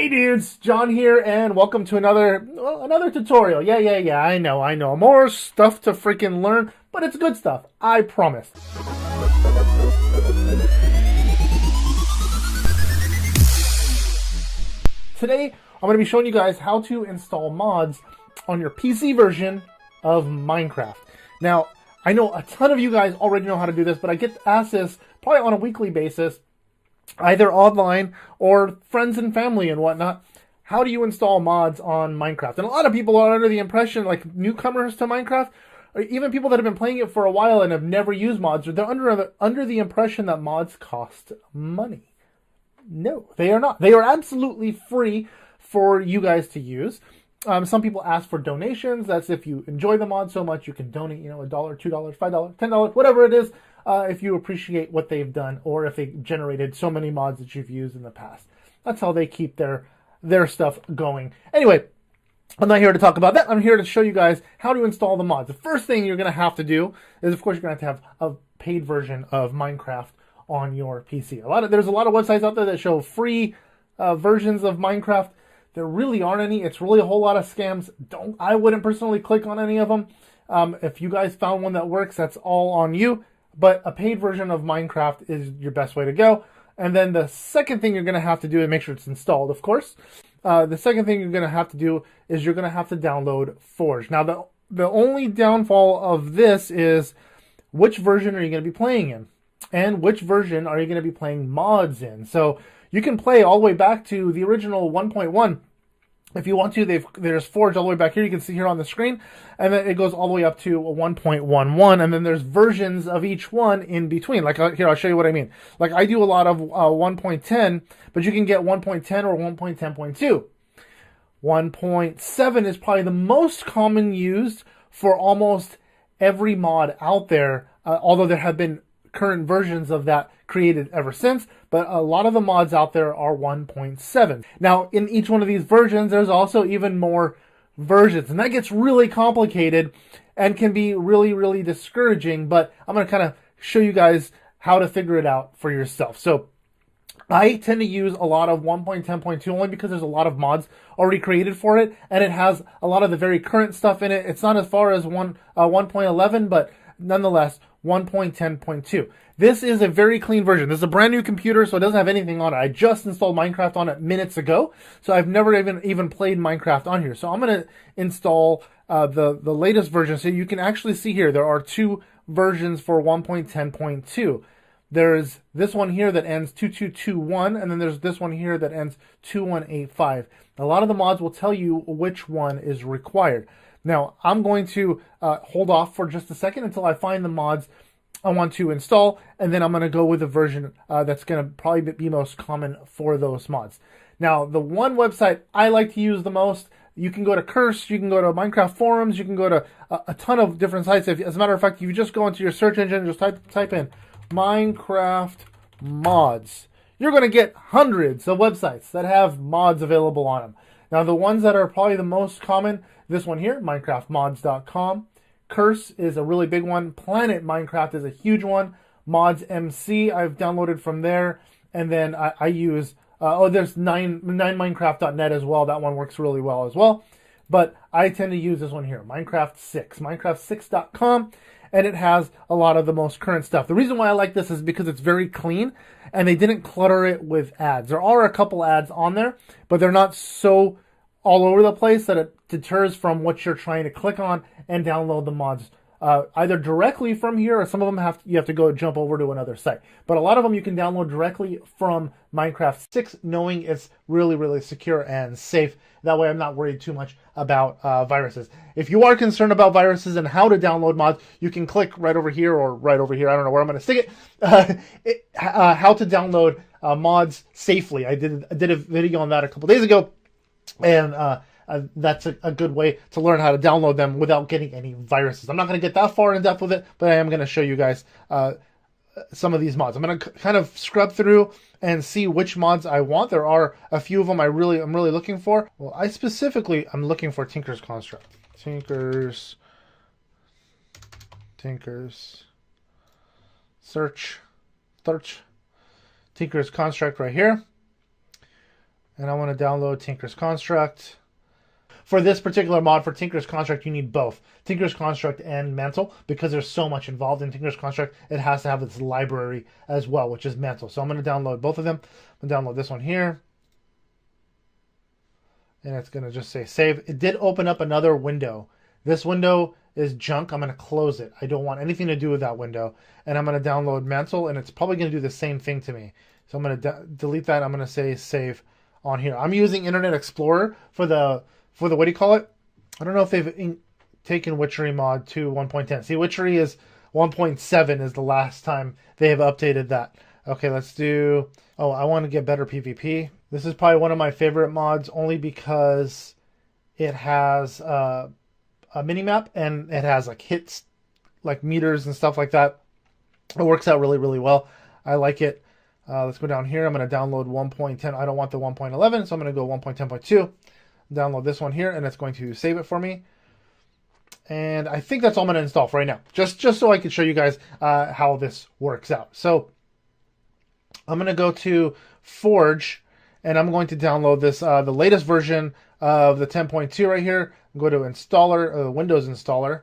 Hey dudes, John here, and welcome to another tutorial. Yeah, I know. More stuff to freaking learn, but it's good stuff, I promise. Today, I'm going to be showing you guys how to install mods on your PC version of Minecraft. Now, I know a ton of you guys already know how to do this, but I get asked this probably on a weekly basis, either online or friends and family and whatnot. How do you install mods on Minecraft? And a lot of people are under the impression, like newcomers to Minecraft, or even people that have been playing it for a while and have never used mods, they're under the impression that mods cost money. No, they are not. They are absolutely free for you guys to use. Some people ask for donations. That's if you enjoy the mod so much, you can donate, $1, $2, $5, $10, whatever it is, if you appreciate what they've done, or if they generated so many mods that you've used in the past. That's how they keep their stuff going. Anyway, I'm not here to talk about that. I'm here to show you guys how to install the mods. The first thing you're going to have to do is, of course, you're going to have a paid version of Minecraft on your PC. There's a lot of websites out there that show free versions of Minecraft. There really aren't any. It's really a whole lot of scams. I wouldn't personally click on any of them. If you guys found one that works, that's all on you. But a paid version of Minecraft is your best way to go. And then the second thing you're going to have to do is make sure it's installed, of course. The second thing you're going to have to do is you're going to have to download Forge. Now, the only downfall of this is which version are you going to be playing in? And which version are you going to be playing mods in? So you can play all the way back to the original 1.1. If you want to, there's Forge all the way back here. You can see here on the screen. And then it goes all the way up to 1.11. And then there's versions of each one in between. Like here, I'll show you what I mean. Like I do a lot of 1.10, but you can get 1.10 or 1.10.2. 1.7 is probably the most common used for almost every mod out there, although there have been current versions of that created ever since, but a lot of the mods out there are 1.7. Now, in each one of these versions, there's also even more versions, and that gets really complicated and can be really, really discouraging, but I'm going to kind of show you guys how to figure it out for yourself. So I tend to use a lot of 1.10.2 only because there's a lot of mods already created for it, and it has a lot of the very current stuff in it. It's not as far as 1.11, but nonetheless, 1.10.2. This is a very clean version. This is a brand new computer, so it doesn't have anything on it. I just installed Minecraft on it minutes ago, so I've never even played Minecraft on here. So I'm going to install the latest version. So you can actually see here, there are two versions for 1.10.2. There's this one here that ends 2221, and then there's this one here that ends 2185. A lot of the mods will tell you which one is required. Now, I'm going to hold off for just a second until I find the mods I want to install, and then I'm going to go with the version that's going to probably be most common for those mods. Now, the one website I like to use the most, you can go to Curse, you can go to Minecraft forums, you can go to a ton of different sites. As a matter of fact, you just go into your search engine, just type in Minecraft mods. You're going to get hundreds of websites that have mods available on them. Now, the ones that are probably the most common, this one here, minecraftmods.com. Curse is a really big one. Planet Minecraft is a huge one. Mods MC I've downloaded from there. And then I use, there's 9minecraft.net as well. That one works really well as well. But I tend to use this one here, Minecraft 6, minecraft6.com. And it has a lot of the most current stuff. The reason why I like this is because it's very clean and they didn't clutter it with ads. There are a couple ads on there, but they're not so all over the place that it deters from what you're trying to click on and download the mods either directly from here, or some of them you have to go jump over to another site. But a lot of them you can download directly from Minecraft 6, knowing it's really, really secure and safe. That way I'm not worried too much about viruses. If you are concerned about viruses and how to download mods, you can click right over here or right over here. I don't know where I'm going to stick it. How to download mods safely. I did a video on that a couple days ago. And that's a good way to learn how to download them without getting any viruses. I'm not going to get that far in depth with it, but I am going to show you guys some of these mods. I'm going to kind of scrub through and see which mods I want. There are a few of them I'm really looking for. Well, I'm looking for Tinker's Construct. Tinker's search Tinker's Construct right here. And I want to download Tinker's Construct. For this particular mod, for Tinker's Construct, you need both Tinker's Construct and Mantle, because there's so much involved in Tinker's Construct. It has to have its library as well, which is Mantle. So I'm going to download both of them. I'm going to download this one here. And it's going to just say save. It did open up another window. This window is junk. I'm going to close it. I don't want anything to do with that window. And I'm going to download Mantle, and it's probably going to do the same thing to me. So I'm going to delete that. I'm going to say save on here. I'm using Internet Explorer for the what do you call it? I don't know if they've taken Witchery mod to 1.10. See, Witchery is 1.7 is the last time they have updated that. Okay, let's do... Oh, I want to get better PvP. This is probably one of my favorite mods only because it has a minimap and it has like hits, like meters and stuff like that. It works out really, really well. I like it. Let's go down here. I'm going to download 1.10. I don't want the 1.11, so I'm going to go 1.10.2. Download this one here, and it's going to save it for me. And I think that's all I'm going to install for right now, just so I can show you guys how this works out. So I'm going to go to Forge, and I'm going to download this, the latest version of the 10.2 right here. Go to Installer, Windows Installer.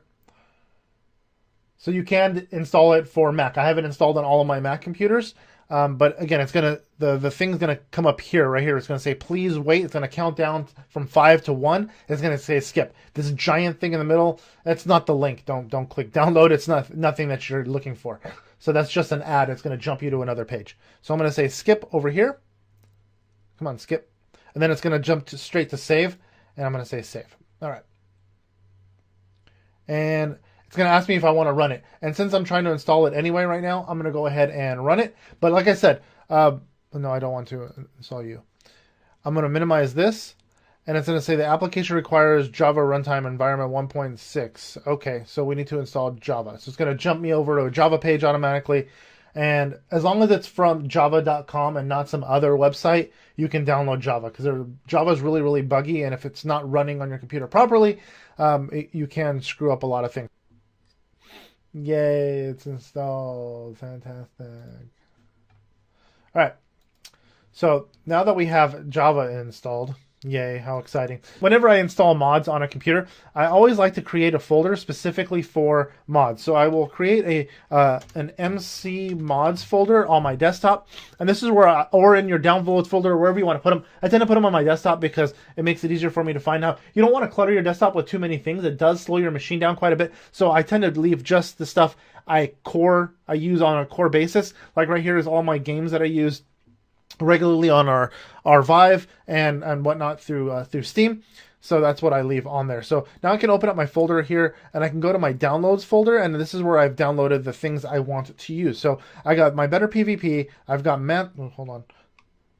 So you can install it for Mac. I have it installed on all of my Mac computers. But again, it's gonna the thing's gonna come up here, right here. It's gonna say please wait. It's gonna count down from 5 to 1. It's gonna say skip. This giant thing in the middle, that's not the link. Don't click download. It's nothing that you're looking for. So that's just an ad. It's gonna jump you to another page. So I'm gonna say skip over here. Come on, skip. And then it's gonna jump straight to save. And I'm gonna say save. All right. And it's going to ask me if I want to run it. And since I'm trying to install it anyway right now, I'm going to go ahead and run it. But like I said, no, I don't want to install you. I'm going to minimize this. And it's going to say the application requires Java Runtime Environment 1.6. Okay, so we need to install Java. So it's going to jump me over to a Java page automatically. And as long as it's from java.com and not some other website, you can download Java. Because Java is really, really buggy. And if it's not running on your computer properly, you can screw up a lot of things. Yay, it's installed. Fantastic. All right. So now that we have Java installed, yay, how exciting. Whenever I install mods on a computer, I always like to create a folder specifically for mods. So I will create an MC mods folder on my desktop. And this is where, or in your downloads folder, wherever you want to put them. I tend to put them on my desktop because it makes it easier for me to find out. You don't want to clutter your desktop with too many things. It does slow your machine down quite a bit. So I tend to leave just the stuff I use on a core basis. Like right here is all my games that I use regularly on our Vive and whatnot through Steam. So that's what I leave on there. So now I can open up my folder here and I can go to my downloads folder, and this is where I've downloaded the things I want to use. So I got my Better PvP, I've got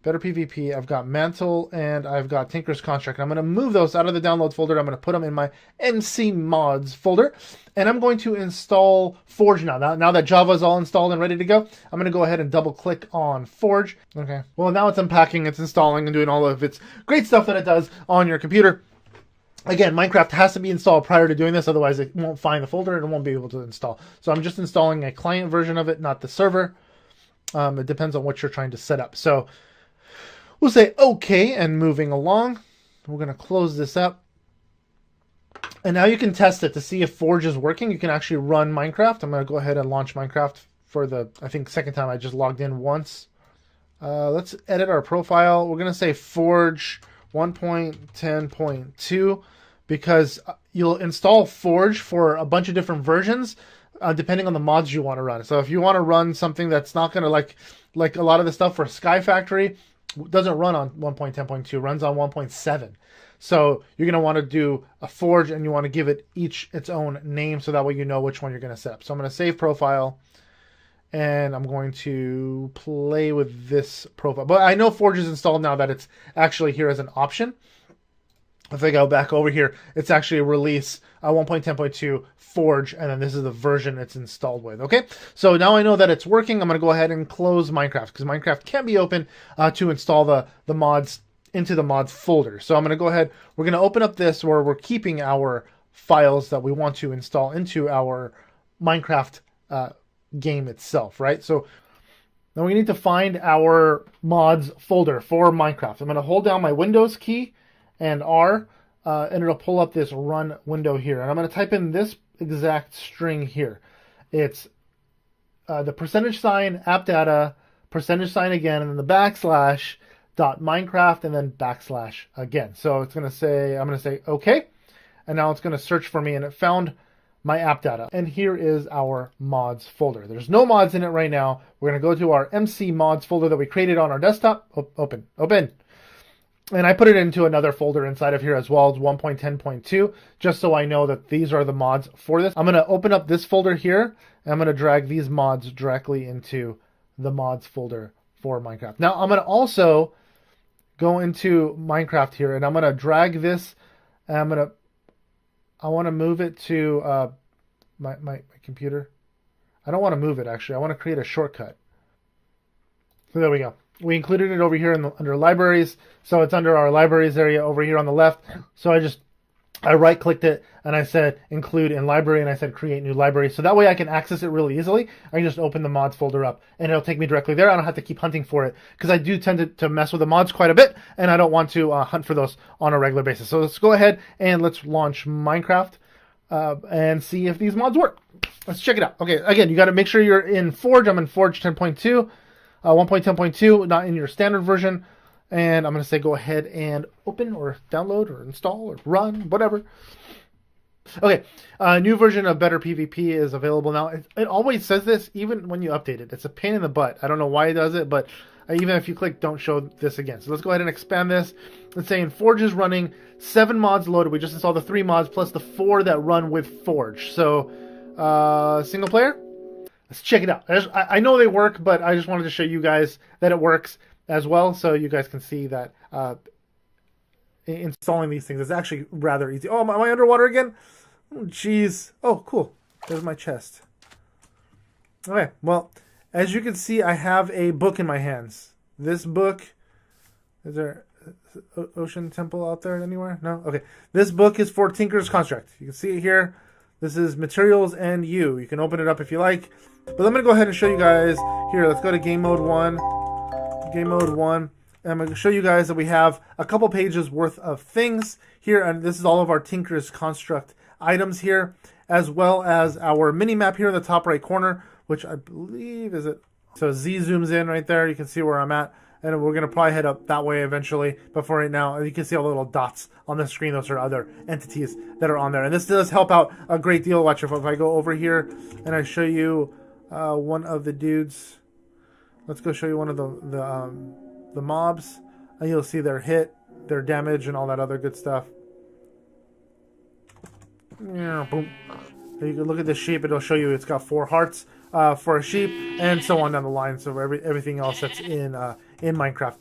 Better PvP, I've got Mantle, and I've got Tinker's Construct. I'm going to move those out of the downloads folder. I'm going to put them in my MC mods folder, and I'm going to install Forge now. Now that Java is all installed and ready to go, I'm going to go ahead and double click on Forge. Okay. Well, now it's unpacking, it's installing, and doing all of its great stuff that it does on your computer. Again, Minecraft has to be installed prior to doing this, otherwise it won't find the folder and it won't be able to install. So I'm just installing a client version of it, not the server. It depends on what you're trying to set up. So we'll say okay, and moving along. We're going to close this up. And now you can test it to see if Forge is working. You can actually run Minecraft. I'm going to go ahead and launch Minecraft for the, I think, second time. I just logged in once. Let's edit our profile. We're going to say Forge 1.10.2 because you'll install Forge for a bunch of different versions depending on the mods you want to run. So if you want to run something that's not going to like a lot of the stuff for Sky Factory, doesn't run on 1.10.2, runs on 1.7. So you're going to want to do a Forge, and you want to give it each its own name so that way you know which one you're going to set up. So I'm going to save profile, and I'm going to play with this profile. But I know Forge is installed now that it's actually here as an option. If I go back over here, it's actually a release 1.10.2 Forge, and then this is the version it's installed with. Okay, so now I know that it's working. I'm going to go ahead and close Minecraft because Minecraft can be open to install the mods into the mods folder. So I'm going to go ahead. We're going to open up this where we're keeping our files that we want to install into our Minecraft game itself, right? So Now we need to find our mods folder for Minecraft. I'm going to hold down my Windows key and R, and it'll pull up this run window here. And I'm going to type in this exact string here. It's the %, app data, %, again, and then the backslash, dot Minecraft, and then backslash again. So it's going to say, I'm going to say OK. And now it's going to search for me, and it found my app data. And here is our mods folder. There's no mods in it right now. We're going to go to our MC mods folder that we created on our desktop. Open. And I put it into another folder inside of here as well. It's 1.10.2, just so I know that these are the mods for this. I'm going to open up this folder here, and I'm going to drag these mods directly into the mods folder for Minecraft. Now, I'm going to also go into Minecraft here, and I'm going to drag this, and I want to move it to my computer. I don't want to move it, actually. I want to create a shortcut. So there we go. We included it over here under libraries. So it's under our libraries area over here on the left. So I right-clicked it, and I said include in library, and I said create new library. So that way I can access it really easily. I can just open the mods folder up, and it'll take me directly there. I don't have to keep hunting for it, because I do tend to mess with the mods quite a bit, and I don't want to hunt for those on a regular basis. So let's go ahead and let's launch Minecraft and see if these mods work. Let's check it out. Okay, again, you got to make sure you're in Forge. I'm in Forge 10.2. 1.10.2, not in your standard version. And I'm going to say go ahead and open or download or install or run, whatever. Okay, a new version of Better PvP is available now. It always says this, even when you update it. It's a pain in the butt. I don't know why it does it, but even if you click don't show this again. So let's go ahead and expand this. Let's say in Forge is running 7 mods loaded. We just installed the 3 mods plus the 4 that run with Forge. So single player. Let's check it out. I know they work, but I just wanted to show you guys that it works as well, so you guys can see that installing these things is actually rather easy. Oh, am I underwater again? Oh, jeez. Oh, cool. There's my chest. Okay, well, as you can see, I have a book in my hands. This book, is there Ocean Temple out there anywhere? No? Okay. This book is for Tinker's Construct. You can see it here. This is Materials and You. You can open it up if you like. But I'm going to go ahead and show you guys. Here, let's go to Game Mode 1. Game Mode 1. And I'm going to show you guys that we have a couple pages worth of things here. And this is all of our Tinker's Construct items here, as well as our mini map here in the top right corner, which I believe is it. So Z zooms in right there. You can see where I'm at. And we're going to probably head up that way eventually. But for right now, you can see all the little dots on the screen. Those are other entities that are on there. And this does help out a great deal. Watch if I go over here and I show you one of the dudes. Let's go show you one of the mobs. And you'll see their hit, their damage, and all that other good stuff. Yeah, boom. You can look at this sheep. It'll show you it's got 4 hearts for a sheep, and so on down the line. So everything else that's in Minecraft.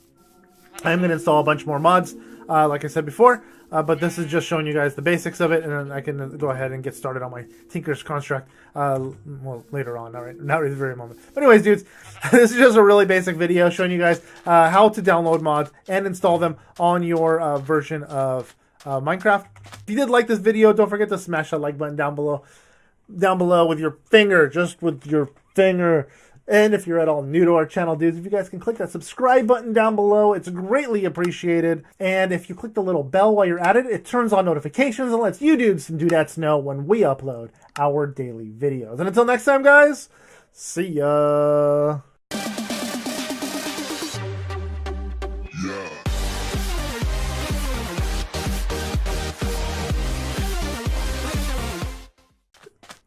I'm going to install a bunch more mods, like I said before, but this is just showing you guys the basics of it, and then I can go ahead and get started on my Tinker's Construct well, later on, not right this very moment. But anyways, dudes, this is just a really basic video showing you guys how to download mods and install them on your version of Minecraft. If you did like this video, don't forget to smash that like button down below with your finger, just with your finger. And if you're at all new to our channel, dudes, if you guys can click that subscribe button down below, it's greatly appreciated. And if you click the little bell while you're at it, it turns on notifications and lets you dudes and dudettes know when we upload our daily videos. And until next time, guys, see ya.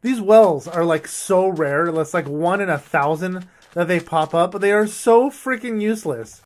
These wells are like so rare. It's like 1 in 1,000 that they pop up, but they are so freaking useless.